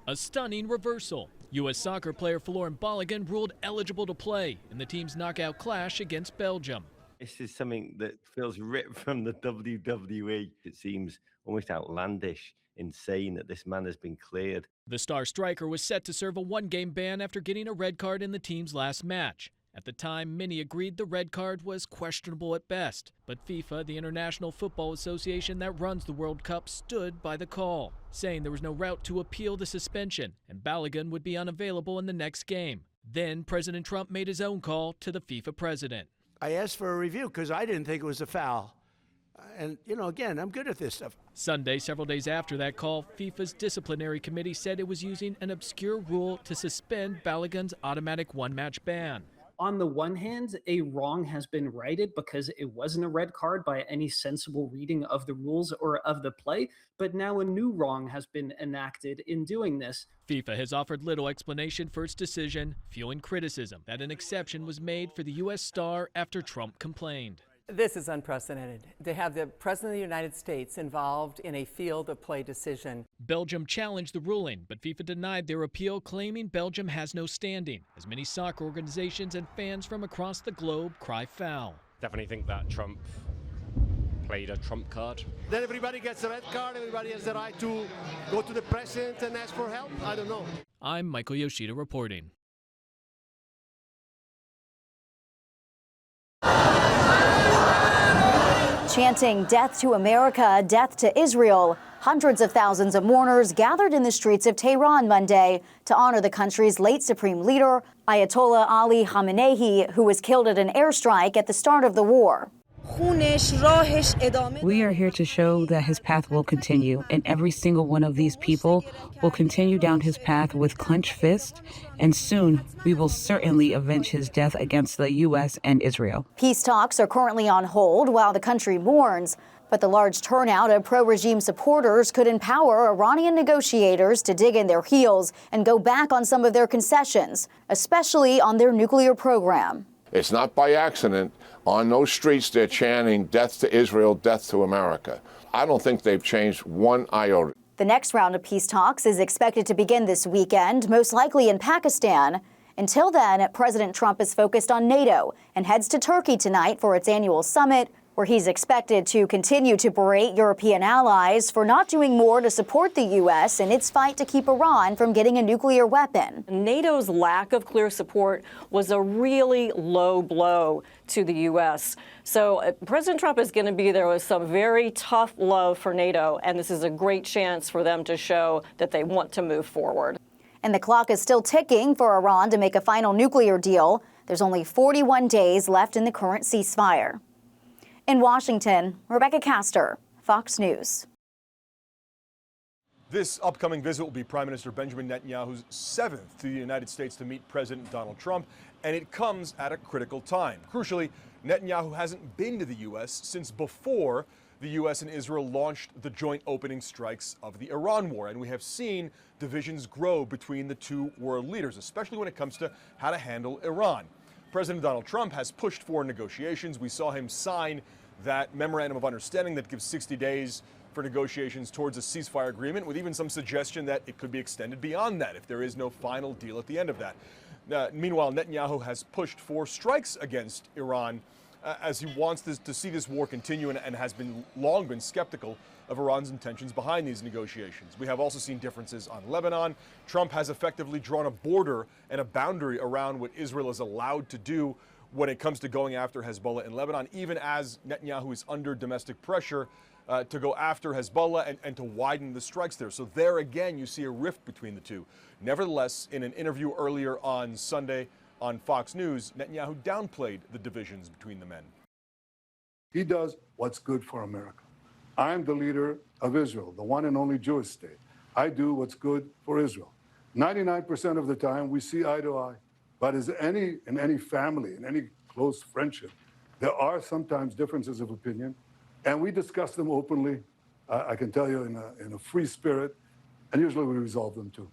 A stunning reversal. U.S. soccer player Folarin Balogun ruled eligible to play in the team's knockout clash against Belgium. This is something that feels ripped from the WWE. It seems almost outlandish, insane that this man has been cleared. The star striker was set to serve a one-game ban after getting a red card in the team's last match. At the time, many agreed the red card was questionable at best, but FIFA, the International Football Association that runs the World Cup, stood by the call, saying there was no route to appeal the suspension and Balogun would be unavailable in the next game. Then President Trump made his own call to the FIFA president. I asked for a review because I didn't think it was a foul. And, again, I'm good at this stuff. Sunday, several days after that call, FIFA's disciplinary committee said it was using an obscure rule to suspend Balogun's automatic one-match ban. On the one hand, a wrong has been righted because it wasn't a red card by any sensible reading of the rules or of the play, but now a new wrong has been enacted in doing this. FIFA has offered little explanation for its decision, fueling criticism that an exception was made for the U.S. star after Trump complained. This is unprecedented, to have the President of the United States involved in a field of play decision. Belgium challenged the ruling, but FIFA denied their appeal, claiming Belgium has no standing, as many soccer organizations and fans from across the globe cry foul. Definitely think that Trump played a trump card. Then everybody gets a red card, everybody has the right to go to the president and ask for help? I don't know. I'm Michael Yoshida reporting. Chanting death to America, death to Israel. Hundreds of thousands of mourners gathered in the streets of Tehran Monday to honor the country's late supreme leader, Ayatollah Ali Khamenei, who was killed at an airstrike at the start of the war. We are here to show that his path will continue, and every single one of these people will continue down his path with clenched fists, and soon we will certainly avenge his death against the U.S. and Israel. Peace talks are currently on hold while the country mourns, but the large turnout of pro-regime supporters could empower Iranian negotiators to dig in their heels and go back on some of their concessions, especially on their nuclear program. It's not by accident. On those streets, they're chanting death to Israel, death to America. I don't think they've changed one iota. The next round of peace talks is expected to begin this weekend, most likely in Pakistan. Until then, President Trump is focused on NATO and heads to Turkey tonight for its annual summit, where he's expected to continue to berate European allies for not doing more to support the U.S. in its fight to keep Iran from getting a nuclear weapon. NATO's lack of clear support was a really low blow to the U.S. So President Trump is going to be there with some very tough love for NATO, and this is a great chance for them to show that they want to move forward. And the clock is still ticking for Iran to make a final nuclear deal. There's only 41 days left in the current ceasefire. In Washington, Rebecca Castor, Fox News. This upcoming visit will be Prime Minister Benjamin Netanyahu's 7th to the United States to meet President Donald Trump, and it comes at a critical time. Crucially, Netanyahu hasn't been to the U.S. since before the U.S. and Israel launched the joint opening strikes of the Iran war, and we have seen divisions grow between the two world leaders, especially when it comes to how to handle Iran. President Donald Trump has pushed for negotiations. We saw him sign that memorandum of understanding that gives 60 days for negotiations towards a ceasefire agreement, with even some suggestion that it could be extended beyond that if there is no final deal at the end of that. Meanwhile, Netanyahu has pushed for strikes against Iran as he wants to see this war continue and has long been skeptical of Iran's intentions behind these negotiations. We have also seen differences on Lebanon. Trump has effectively drawn a border and a boundary around what Israel is allowed to do when it comes to going after Hezbollah in Lebanon, even as Netanyahu is under domestic pressure to go after Hezbollah and to widen the strikes there. So there again, you see a rift between the two. Nevertheless, in an interview earlier on Sunday on Fox News, Netanyahu downplayed the divisions between the men. He does what's good for America. I'm the leader of Israel, the one and only Jewish state. I do what's good for Israel. 99% of the time, we see eye to eye. But in any family, in any close friendship, there are sometimes differences of opinion, and we discuss them openly, I can tell you, in a free spirit, and usually we resolve them too.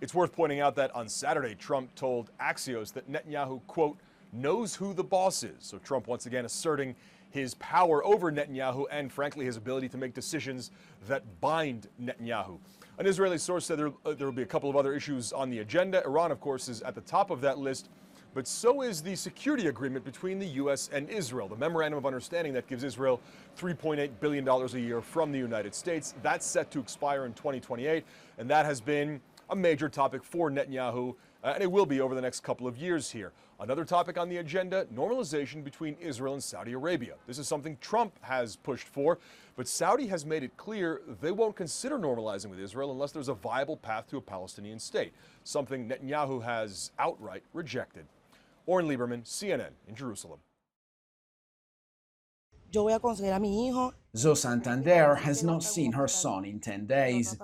It's worth pointing out that on Saturday, Trump told Axios that Netanyahu, quote, knows who the boss is. So Trump once again asserting his power over Netanyahu and, frankly, his ability to make decisions that bind Netanyahu. An Israeli source said there will be a couple of other issues on the agenda. Iran, of course, is at the top of that list, but so is the security agreement between the U.S. and Israel, the memorandum of understanding that gives Israel $3.8 billion a year from the United States. That's set to expire in 2028, and that has been a major topic for Netanyahu, and it will be over the next couple of years here. Another topic on the agenda, normalization between Israel and Saudi Arabia. This is something Trump has pushed for, but Saudi has made it clear they won't consider normalizing with Israel unless there's a viable path to a Palestinian state, something Netanyahu has outright rejected. Oren Lieberman, CNN in Jerusalem. Zoe Santander has not seen her son in 10 days.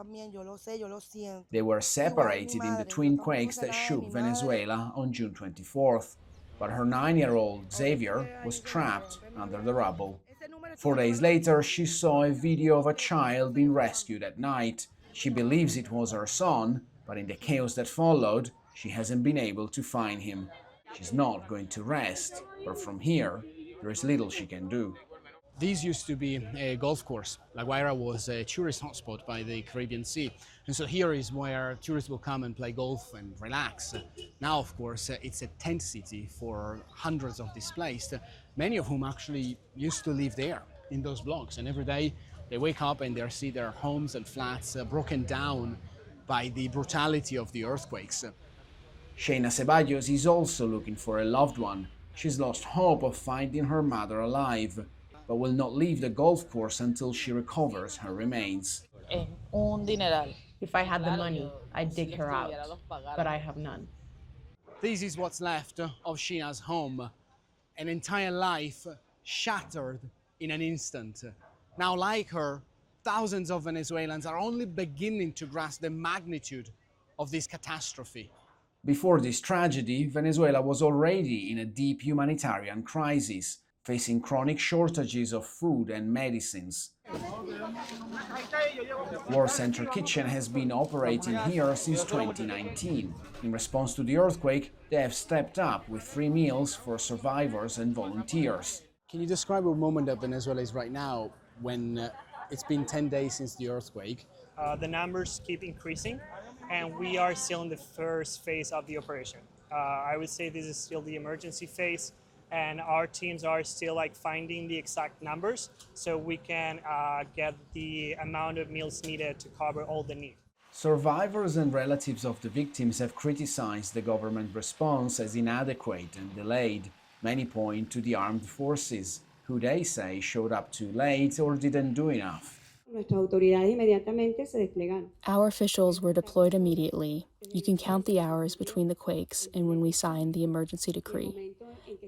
They were separated in the twin quakes that shook Venezuela on June 24th, but her 9-year-old Xavier was trapped under the rubble. 4 days later, she saw a video of a child being rescued at night. She believes it was her son, but in the chaos that followed, she hasn't been able to find him. She's not going to rest, but from here, there is little she can do. This used to be a golf course. La Guaira was a tourist hotspot by the Caribbean Sea. And so here is where tourists will come and play golf and relax. Now, of course, it's a tent city for hundreds of displaced, many of whom actually used to live there in those blocks. And every day they wake up and they see their homes and flats broken down by the brutality of the earthquakes. Shayna Ceballos is also looking for a loved one. She's lost hope of finding her mother alive, but will not leave the golf course until she recovers her remains. If I had the money, I'd dig her out, but I have none. This is what's left of Shayna's home, an entire life shattered in an instant. Now, like her, thousands of Venezuelans are only beginning to grasp the magnitude of this catastrophe. Before this tragedy, Venezuela was already in a deep humanitarian crisis, facing chronic shortages of food and medicines. War Center Kitchen has been operating here since 2019. In response to the earthquake, they have stepped up with free meals for survivors and volunteers. Can you describe a moment that Venezuela is right now when it's been 10 days since the earthquake? The numbers keep increasing, and we are still in the first phase of the operation. I would say this is still the emergency phase, and our teams are still finding the exact numbers so we can get the amount of meals needed to cover all the need. Survivors and relatives of the victims have criticized the government response as inadequate and delayed. Many point to the armed forces, who they say showed up too late or didn't do enough. Our officials were deployed immediately. You can count the hours between the quakes and when we signed the emergency decree.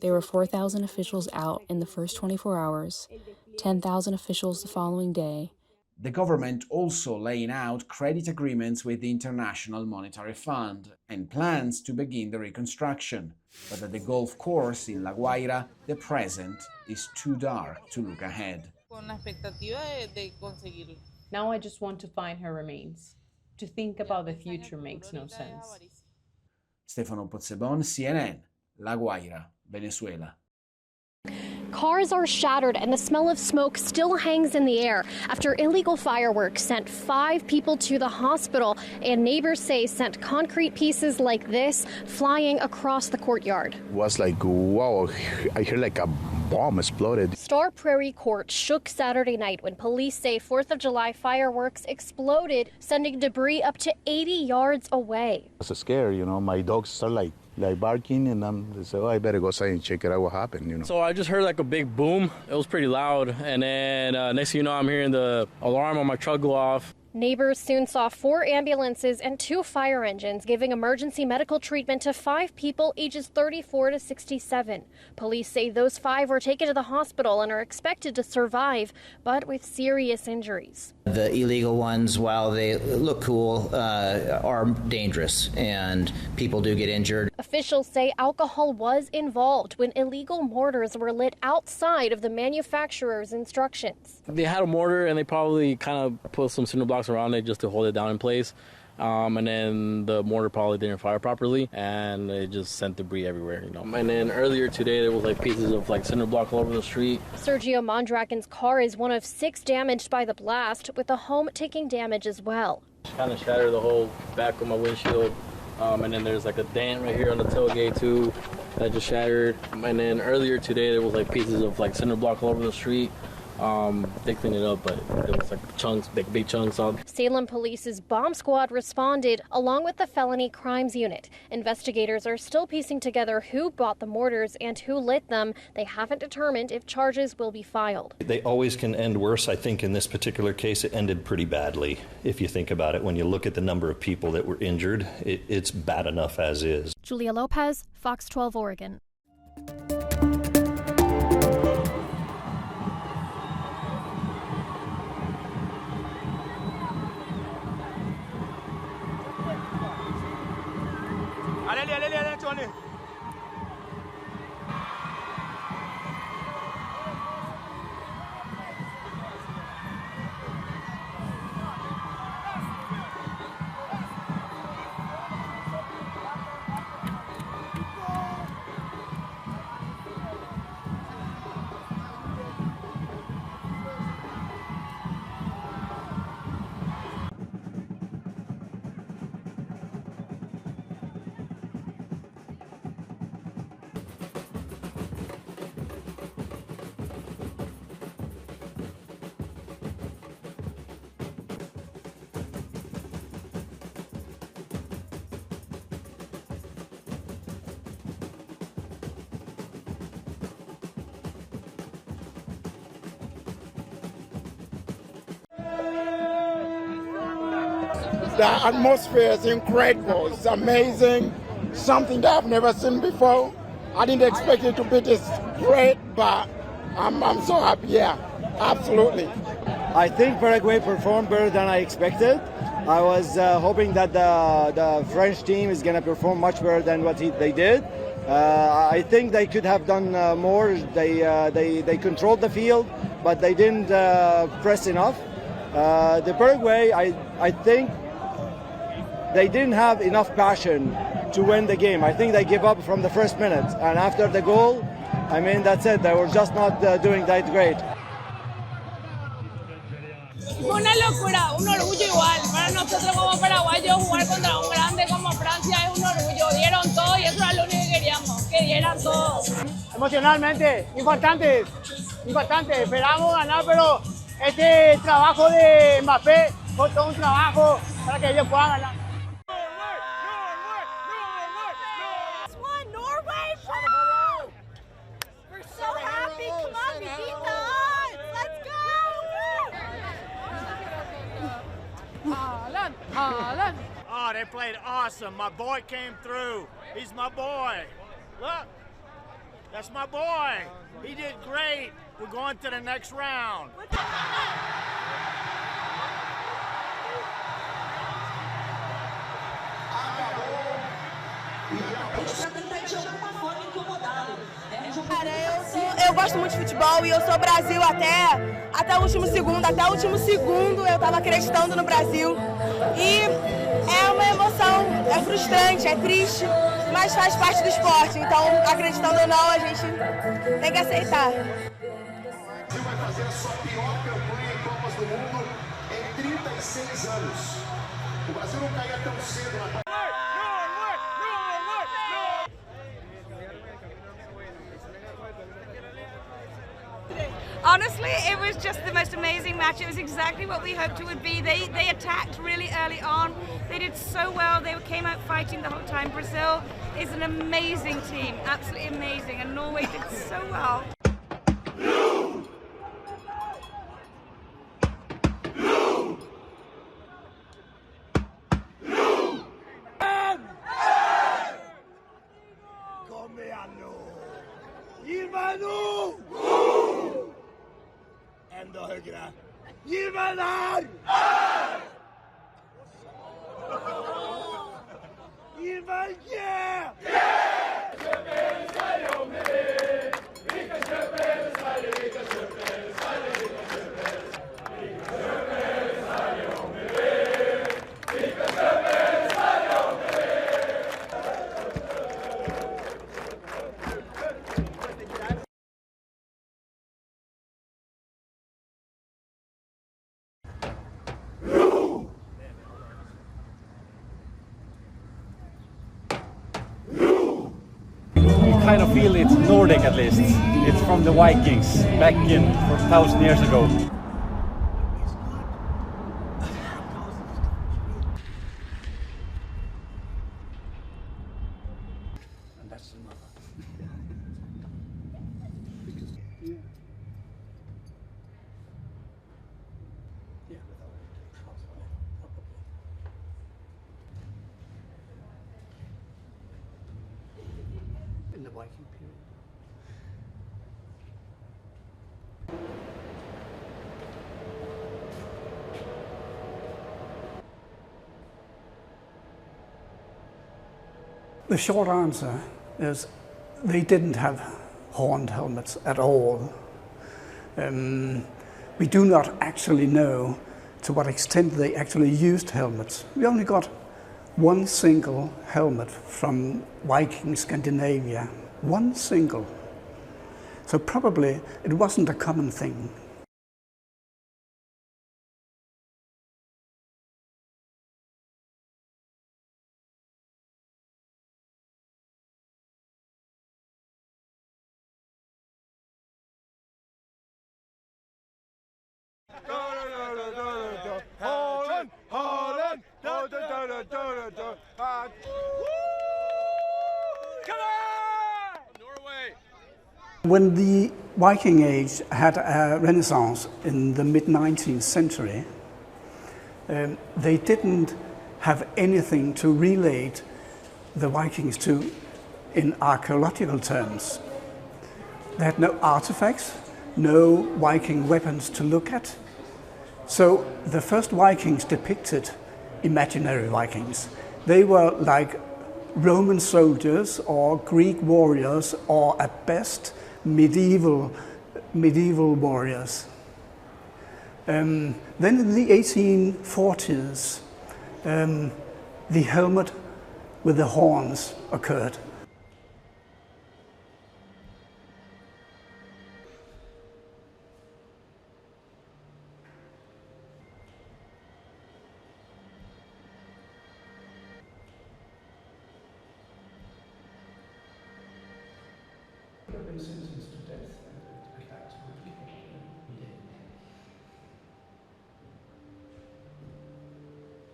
There were 4,000 officials out in the first 24 hours, 10,000 officials the following day. The government also laying out credit agreements with the International Monetary Fund and plans to begin the reconstruction. But at the golf course in La Guaira, the present is too dark to look ahead. Now I just want to find her remains. To think about the future makes no sense. Stefano Pozzebon, CNN, La Guaira, Venezuela. Cars are shattered and the smell of smoke still hangs in the air after illegal fireworks sent 5 people to the hospital, and neighbors say sent concrete pieces like this flying across the courtyard. It was like, wow, I hear like a bomb exploded. Star Prairie Court shook Saturday night when police say 4th of July fireworks exploded, sending debris up to 80 yards away. I was scared, my dogs start like barking, and I said, I better go outside and check it out what happened, So I just heard like a big boom. It was pretty loud, and then next thing you know, I'm hearing the alarm on my truck go off. Neighbors soon saw 4 ambulances and 2 fire engines giving emergency medical treatment to 5 people ages 34 to 67. Police say those 5 were taken to the hospital and are expected to survive, but with serious injuries. The illegal ones, while they look cool, are dangerous, and people do get injured. Officials say alcohol was involved when illegal mortars were lit outside of the manufacturer's instructions. They had a mortar, and they probably kind of put some cinder blocks around it just to hold it down in place. And then the mortar probably didn't fire properly, and it just sent debris everywhere, And then earlier today, there was pieces of cinder block all over the street. Sergio Mondragon's car is one of 6 damaged by the blast, with the home taking damage as well. Kind of shattered the whole back of my windshield. And then there's like a dent right here on the tailgate too that just shattered. And then earlier today there was like pieces of like cinder block all over the street. They cleaned it up, but there was like chunks, big chunks on. Salem Police's bomb squad responded along with the felony crimes unit. Investigators are still piecing together who bought the mortars and who lit them. They haven't determined if charges will be filed. They always can end worse. I think in this particular case it ended pretty badly. If you think about it, when you look at the number of people that were injured, it's bad enough as is. Julia Lopez, Fox 12 Oregon. The atmosphere is incredible. It's amazing. Something that I've never seen before. I didn't expect it to be this great, but I'm so happy. Yeah, absolutely. I think Paraguay performed better than I expected. I was hoping that the French team is going to perform much better than what they did. I think they could have done more. They controlled the field, but they didn't press enough. The Paraguay, I think they didn't have enough passion to win the game. I think they gave up from the first minute, and after the goal, I mean, that's it. They were just not doing that great. Una locura, un orgullo igual. Para nosotros como paraguayos jugar contra un grande como Francia es un orgullo. Dieron todo y eso era lo único que queríamos, que dieran todo. Emocionalmente, impactante. Esperamos ganar, pero este trabajo de Mbappé fue todo un trabajo para que ellos puedan ganar. Oh, they played awesome. My boy came through. He's my boy. Look, that's my boy. He did great. We're going to the next round. Eu gosto muito de futebol e eu sou Brasil até o último segundo. Até o último segundo eu estava acreditando no Brasil. E é uma emoção, é frustrante, é triste, mas faz parte do esporte. Então, acreditando ou não, a gente tem que aceitar. O Brasil vai fazer a sua pior campanha em Copas do Mundo em 36 anos. O Brasil não caía tão cedo na Copa. Honestly, it was just the most amazing match. It was exactly what we hoped it would be. They attacked really early on. They did so well. They came out fighting the whole time. Brazil is an amazing team, absolutely amazing, and Norway did so well. Ända högre. Gilmanar! Gilman, yeah! kind of feel it's Nordic at least. It's from the Vikings back in 1,000 years ago. In the Viking period. The short answer is they didn't have horned helmets at all. We do not actually know to what extent they actually used helmets. We only got one single helmet from Viking Scandinavia. One single. So probably it wasn't a common thing. Holland, Holland, come on! Norway! When the Viking Age had a renaissance in the mid-19th century, they didn't have anything to relate the Vikings to in archaeological terms. They had no artifacts, no Viking weapons to look at. So the first Vikings depicted imaginary Vikings. They were like Roman soldiers or Greek warriors or at best medieval warriors. Then in the 1840s, the helmet with the horns occurred.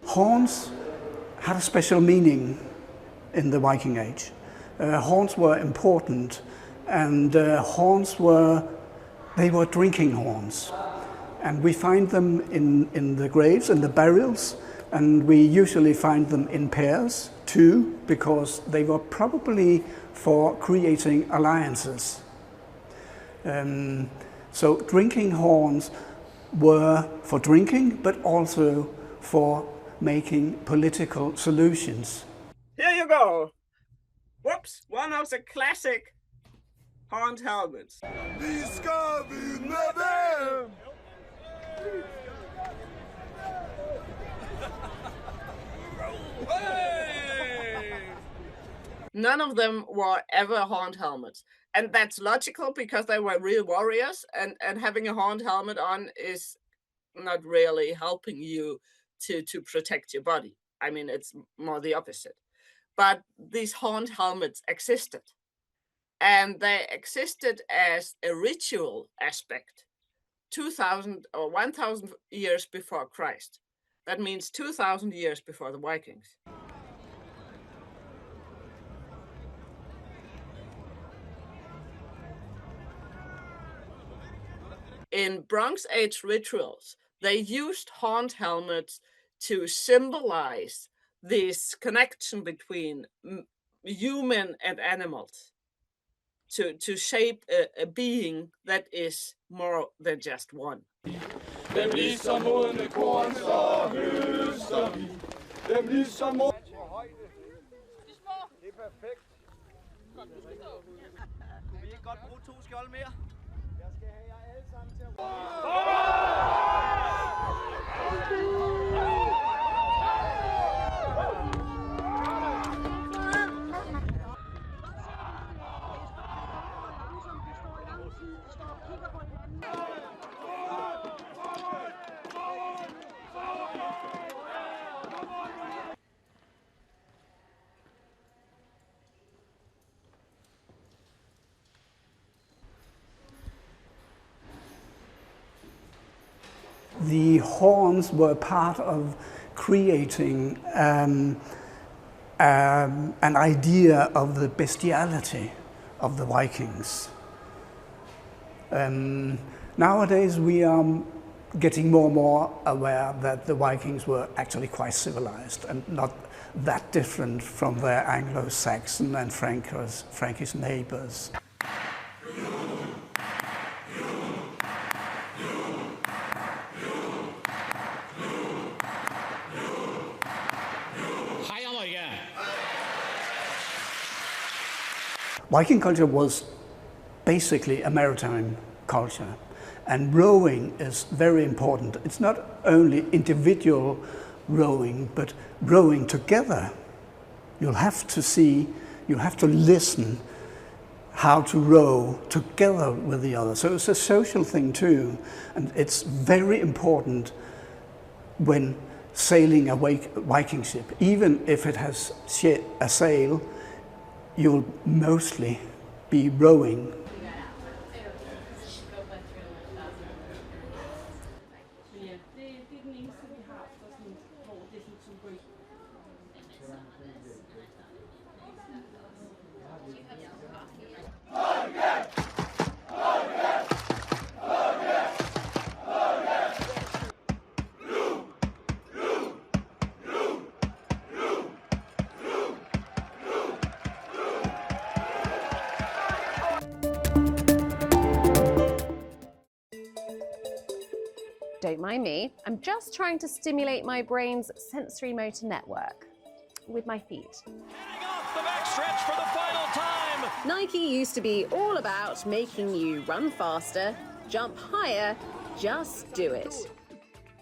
Horns had a special meaning in the Viking Age. Horns were important, and horns were drinking horns. And we find them in the graves and the burials, and we usually find them in pairs too, because they were probably for creating alliances. So drinking horns were for drinking, but also for making political solutions. Here you go. Whoops, one of the classic horned helmets. None of them were ever horned helmets. And that's logical because they were real warriors, and having a horned helmet on is not really helping you to protect your body. I mean, it's more the opposite. But these horned helmets existed. And they existed as a ritual aspect 2,000 or 1,000 years before Christ. That means 2,000 years before the Vikings. In Bronze Age rituals, they used horned helmets to symbolize this connection between human and animals, to shape a being that is more than just one. the horns were part of creating an idea of the bestiality of the Vikings. Nowadays we are getting more and more aware that the Vikings were actually quite civilized and not that different from their Anglo-Saxon and Frankish neighbors. Viking culture was basically a maritime culture, and rowing is very important. It's not only individual rowing, but rowing together. You'll have to listen how to row together with the other. So it's a social thing too, and it's very important when sailing a Viking ship. Even if it has a sail, you'll mostly be rowing. Don't mind me, I'm just trying to stimulate my brain's sensory motor network with my feet. Heading off the backstretch for the final time. Nike used to be all about making you run faster, jump higher, just do it.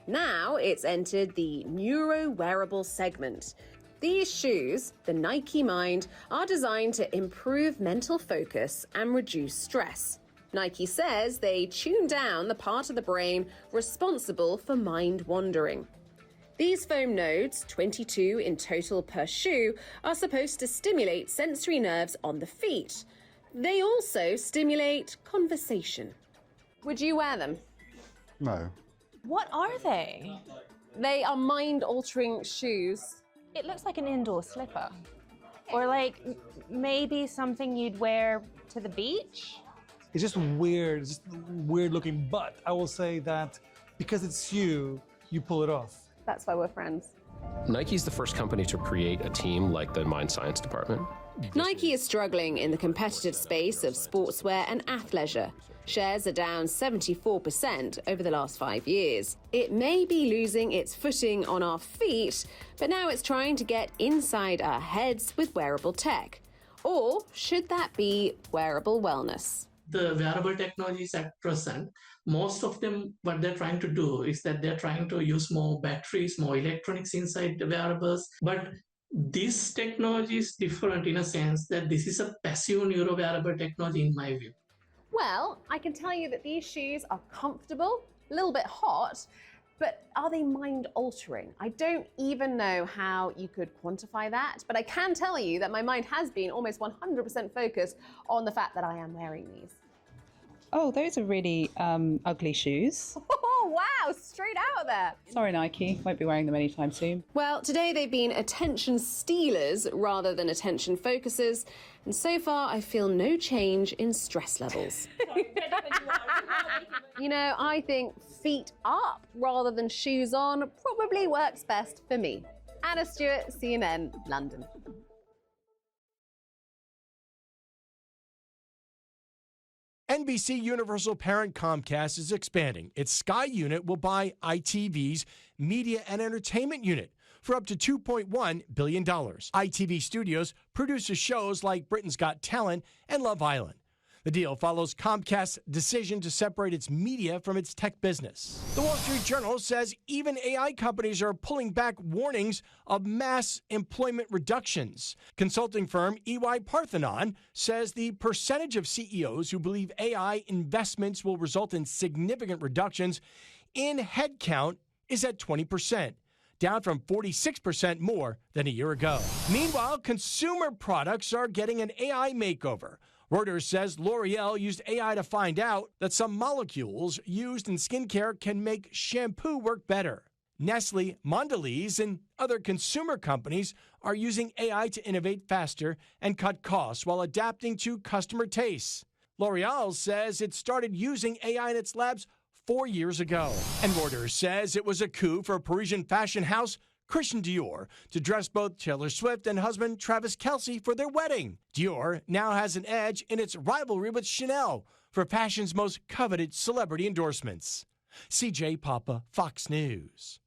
Now it's entered the neuro-wearable segment. These shoes, the Nike Mind, are designed to improve mental focus and reduce stress. Nike says they tune down the part of the brain responsible for mind wandering. These foam nodes, 22 in total per shoe, are supposed to stimulate sensory nerves on the feet. They also stimulate conversation. Would you wear them? No. What are they? They are mind-altering shoes. It looks like an indoor slipper. Or like maybe something you'd wear to the beach? It's just weird. It's just weird looking, but I will say that because it's you pull it off. That's why we're friends. Nike's the first company to create a team like the Mind Science department. Nike is struggling in the competitive space of sportswear and athleisure. Shares are down 74% over the last 5 years. It may be losing its footing on our feet, but now it's trying to get inside our heads with wearable tech. Or should that be wearable wellness? The wearable technologies at present, most of them, what they're trying to do is that they're trying to use more batteries, more electronics inside the wearables. But this technology is different in a sense that this is a passive neuro wearable technology in my view. Well, I can tell you that these shoes are comfortable, a little bit hot, but are they mind-altering? I don't even know how you could quantify that, but I can tell you that my mind has been almost 100% focused on the fact that I am wearing these. Oh, those are really ugly shoes. Oh, wow, straight out there. Sorry, Nike, won't be wearing them anytime soon. Well, today they've been attention stealers rather than attention focusers, and so far I feel no change in stress levels. You know, I think feet up rather than shoes on probably works best for me. Anna Stewart, CNN, London. NBC Universal parent Comcast is expanding. Its Sky unit will buy ITV's Media and Entertainment unit for up to $2.1 billion. ITV Studios produces shows like Britain's Got Talent and Love Island. The deal follows Comcast's decision to separate its media from its tech business. The Wall Street Journal says even AI companies are pulling back warnings of mass employment reductions. Consulting firm EY Parthenon says the percentage of CEOs who believe AI investments will result in significant reductions in headcount is at 20%. Down from 46% more than a year ago. Meanwhile, consumer products are getting an AI makeover. Reuters says L'Oreal used AI to find out that some molecules used in skincare can make shampoo work better. Nestle, Mondelez, and other consumer companies are using AI to innovate faster and cut costs while adapting to customer tastes. L'Oreal says it started using AI in its labs 4 years ago. And Reuters says it was a coup for Parisian fashion house Christian Dior to dress both Taylor Swift and husband Travis Kelce for their wedding. Dior now has an edge in its rivalry with Chanel for fashion's most coveted celebrity endorsements. CJ Papa, Fox News.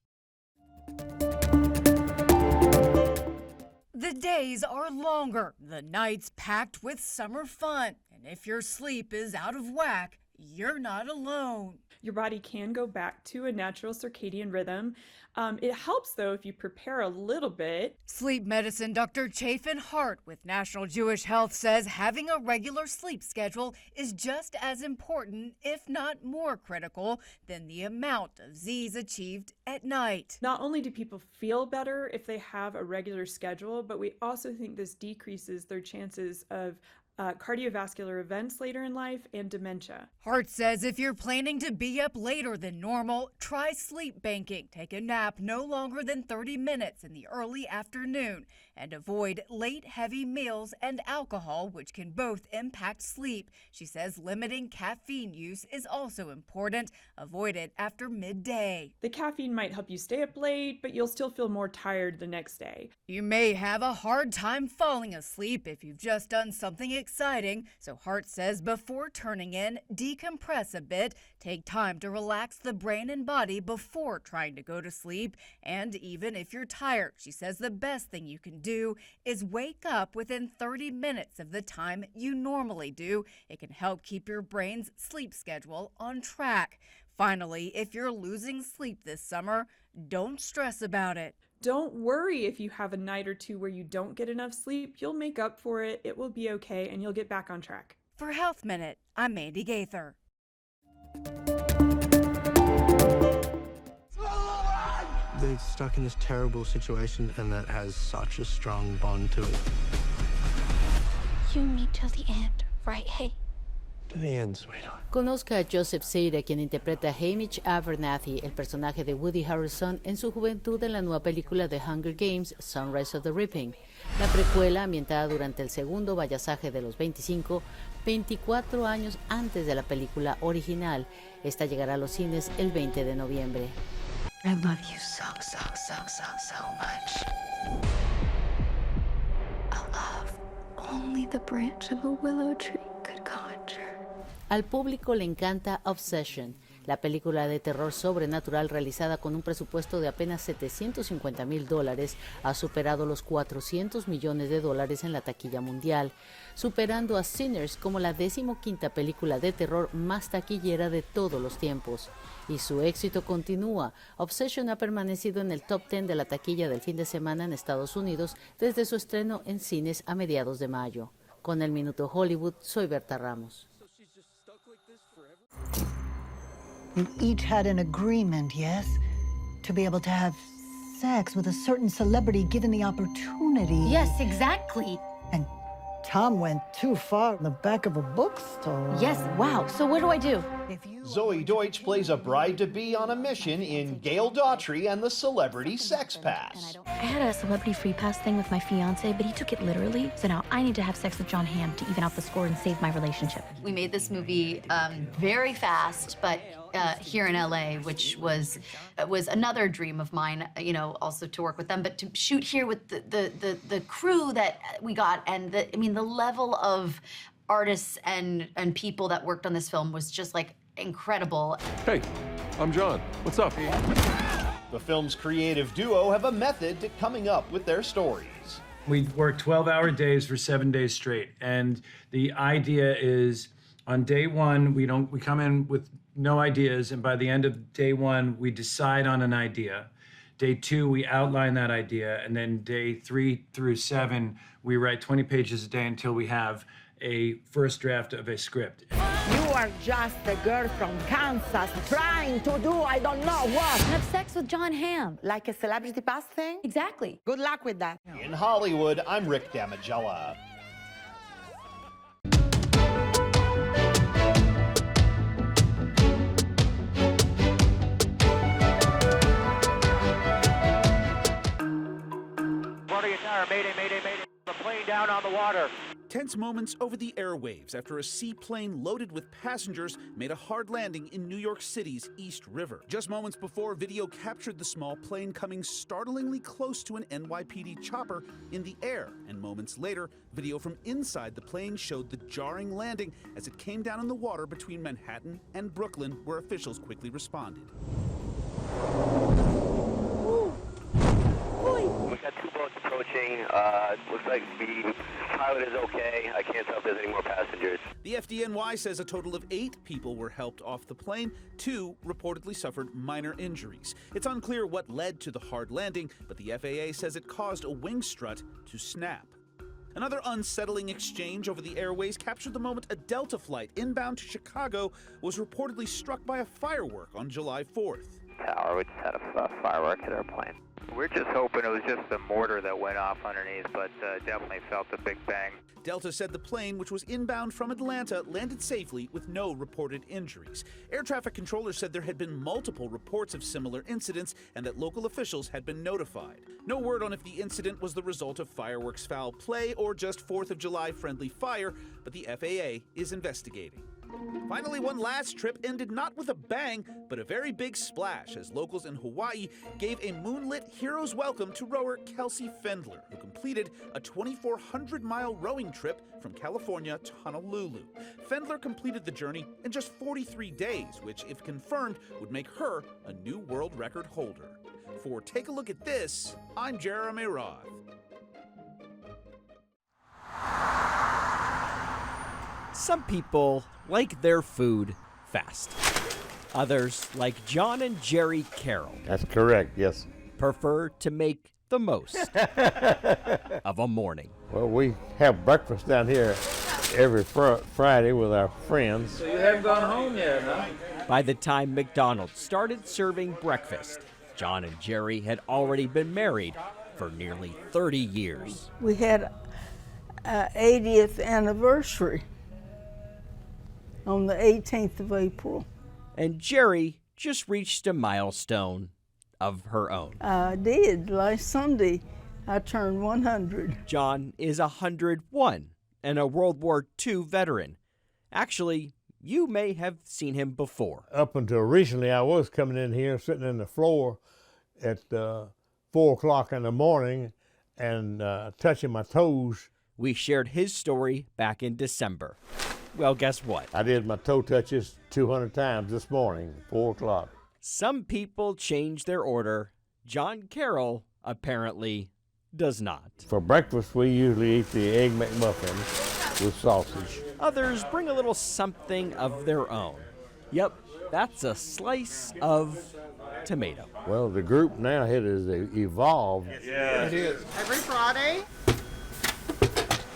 The days are longer, the nights packed with summer fun, and if your sleep is out of whack, you're not alone. Your body can go back to a natural circadian rhythm. It helps, though, if you prepare a little bit. Sleep medicine Dr. Chafin Hart with National Jewish Health says having a regular sleep schedule is just as important, if not more critical, than the amount of Z's achieved at night. Not only do people feel better if they have a regular schedule, but we also think this decreases their chances of cardiovascular events later in life and dementia. Hart says if you're planning to be up later than normal, try sleep banking. Take a nap no longer than 30 minutes in the early afternoon and avoid late heavy meals and alcohol, which can both impact sleep. She says limiting caffeine use is also important. Avoid it after midday. The caffeine might help you stay up late, but you'll still feel more tired the next day. You may have a hard time falling asleep if you've just done something exciting, so Hart says before turning in, decompress a bit, take time to relax the brain and body before trying to go to sleep, and even if you're tired, she says the best thing you can do is wake up within 30 minutes of the time you normally do. It can help keep your brain's sleep schedule on track. Finally, if you're losing sleep this summer, don't stress about it. Don't worry if you have a night or two where you don't get enough sleep. You'll make up for it. It will be okay, and you'll get back on track. For Health Minute, I'm Mandy Gaither. They're stuck in this terrible situation, and that has such a strong bond to it. You meet till the end, right? Hey. To the end, sweetheart. Conozca a Joseph Seira, quien interpreta a Hamish Abernathy, el personaje de Woody Harrelson, en su juventud en la nueva película The Hunger Games, Sunrise of the Reaping. La precuela, ambientada durante el segundo vallasaje de los 24 años antes de la película original. Esta llegará a los cines el 20 de noviembre. I love you so much. A love only the branch of a willow tree could conjure. Al público le encanta Obsession, la película de terror sobrenatural realizada con un presupuesto de apenas $750,000, ha superado los $400 millones en la taquilla mundial, superando a Sinners como la 15ª película de terror más taquillera de todos los tiempos. Y su éxito continúa. Obsession ha permanecido en el top 10 de la taquilla del fin de semana en Estados Unidos desde su estreno en cines a mediados de mayo. Con el Minuto Hollywood, soy Berta Ramos. You each had an agreement, yes? To be able to have sex with a certain celebrity given the opportunity. Yes, exactly. And Tom went too far in the back of a bookstore. Yes, wow. So what do I do? Zoe Deutsch plays a bride-to-be on a mission in Gail Daughtry and the Celebrity Sex Pass. I had a celebrity free pass thing with my fiance, but he took it literally. So now I need to have sex with John Hamm to even out the score and save my relationship. We made this movie very fast, but here in LA, which was another dream of mine, you know, also to work with them, but to shoot here with the crew that we got, and the level of artists and people that worked on this film was just like incredible. Hey, I'm John. What's up? The film's creative duo have a method to coming up with their stories. We work 12-hour days for 7 days straight, and the idea is on day one we come in with no ideas, and by the end of day one we decide on an idea. Day two we outline that idea, and then day 3 through 7 we write 20 pages a day until we have a first draft of a script. You are just a girl from Kansas trying to do I don't know what. Have sex with John Hamm. Like a celebrity pass thing? Exactly. Good luck with that. In Hollywood, I'm Rick Damigella. water. Tense moments over the airwaves after a seaplane loaded with passengers made a hard landing in New York City's East River. Just moments before, video captured the small plane coming startlingly close to an NYPD chopper in the air. And moments later, video from inside the plane showed the jarring landing as it came down in the water between Manhattan and Brooklyn, where officials quickly responded. We got two boats approaching. Looks like the pilot is okay. I can't tell if there's any more passengers. The FDNY says a total of 8 people were helped off the plane. 2 reportedly suffered minor injuries. It's unclear what led to the hard landing, but the FAA says it caused a wing strut to snap. Another unsettling exchange over the airways captured the moment a Delta flight inbound to Chicago was reportedly struck by a firework on July 4th. Tower, we just had a firework hit our plane. We're just hoping it was just the mortar that went off underneath, but definitely felt a big bang. Delta said the plane, which was inbound from Atlanta, landed safely with no reported injuries. Air traffic controllers said there had been multiple reports of similar incidents and that local officials had been notified. No word on if the incident was the result of fireworks foul play or just 4th of July friendly fire, but the FAA is investigating. Finally, one last trip ended not with a bang, but a very big splash as locals in Hawaii gave a moonlit hero's welcome to rower Kelsey Fendler, who completed a 2,400-mile rowing trip from California to Honolulu. Fendler completed the journey in just 43 days, which, if confirmed, would make her a new world record holder. For Take a Look at This, I'm Jeremy Roth. Some people like their food fast. Others, like John and Jerry Carroll. That's correct, yes. Prefer to make the most of a morning. Well, we have breakfast down here every Friday with our friends. So you haven't gone home yet, huh? By the time McDonald's started serving breakfast, John and Jerry had already been married for nearly 30 years. We had an 80th anniversary on the 18th of April. And Jerry just reached a milestone of her own. I did. Last Sunday, I turned 100. John is 101 and a World War II veteran. Actually, you may have seen him before. Up until recently, I was coming in here, sitting in the floor at 4 o'clock in the morning and touching my toes. We shared his story back in December. Well, guess what? I did my toe touches 200 times this morning, 4 o'clock. Some people change their order. John Carroll apparently does not. For breakfast, we usually eat the Egg McMuffin with sausage. Others bring a little something of their own. Yep, that's a slice of tomato. Well, the group now has evolved. Yeah, it is. Every Friday.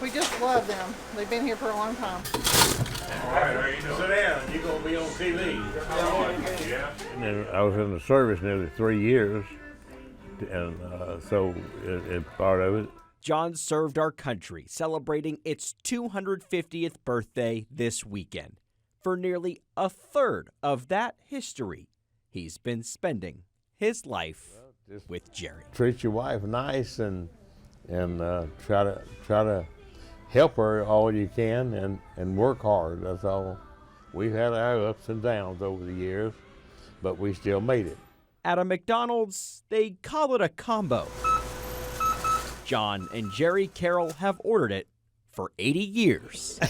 We just love them. They've been here for a long time. All right, sit down. You're going to be on TV. Yeah. And I was in the service nearly 3 years, and so it's part of it. John served our country, celebrating its 250th birthday this weekend. For nearly a third of that history, he's been spending his life with Jerry. Treat your wife nice and try to help her all you can and work hard. That's all. We've had our ups and downs over the years, but we still made it. At a McDonald's, they call it a combo. John and Jerry Carroll have ordered it for 80 years.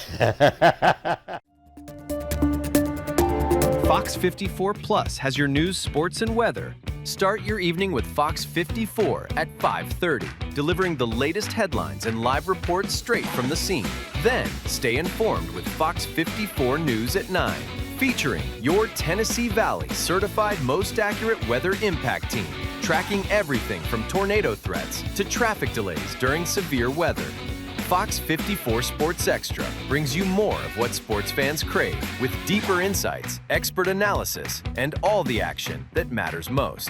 Fox 54 Plus has your news, sports, and weather. Start your evening with Fox 54 at 5:30, delivering the latest headlines and live reports straight from the scene. Then, stay informed with Fox 54 News at 9, featuring your Tennessee Valley certified most accurate weather impact team, tracking everything from tornado threats to traffic delays during severe weather. Fox 54 Sports Extra brings you more of what sports fans crave, with deeper insights, expert analysis, and all the action that matters most.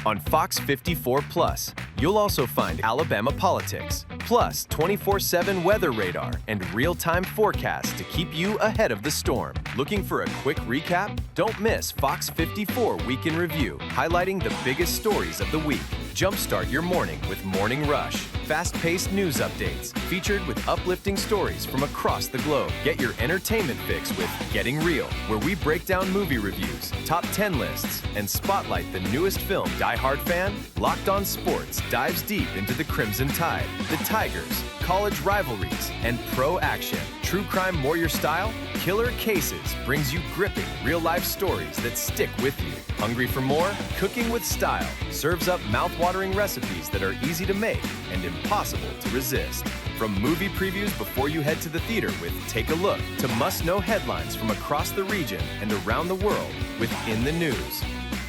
On Fox 54 Plus, you'll also find Alabama politics, plus 24/7 weather radar and real-time forecasts to keep you ahead of the storm. Looking for a quick recap? Don't miss Fox 54 Week in Review, highlighting the biggest stories of the week. Jumpstart your morning with Morning Rush. fast-paced news updates, featured with uplifting stories from across the globe. Get your entertainment fix with Getting Real, where we break down movie reviews, top 10 lists, and spotlight the newest film. Die Hard fan? Locked On Sports dives deep into the Crimson Tide, the Tigers, college rivalries, and pro action. True crime more your style? Killer Cases brings you gripping, real-life stories that stick with you. Hungry for more? Cooking with Style serves up mouth-watering recipes that are easy to make and impossible to resist. From movie previews before you head to the theater with Take a Look, to must-know headlines from across the region and around the world with In the News.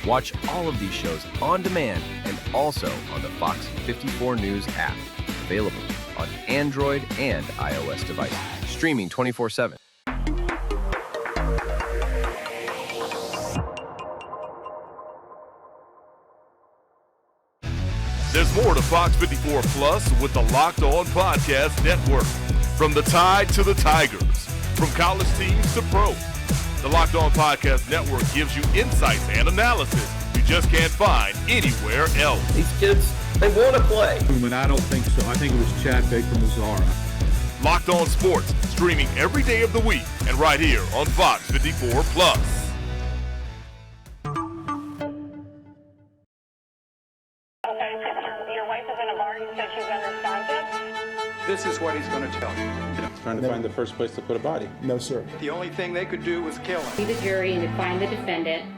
Watch all of these shows on demand and also on the Fox 54 News app. Available on Android and iOS devices. Streaming 24/7. There's more to Fox 54 Plus with the Locked On Podcast Network. From the Tide to the Tigers, from college teams to pro. The Locked On Podcast Network gives you insights and analysis you just can't find anywhere else. These kids, they want to play. But I don't think so. I think it was Chad Baker-Mazzara. Locked On Sports, streaming every day of the week and right here on Fox 54 Plus. This is what he's going to tell you. Trying to find the first place to put a body. No, sir. The only thing they could do was kill him. Be the jury and to find the defendant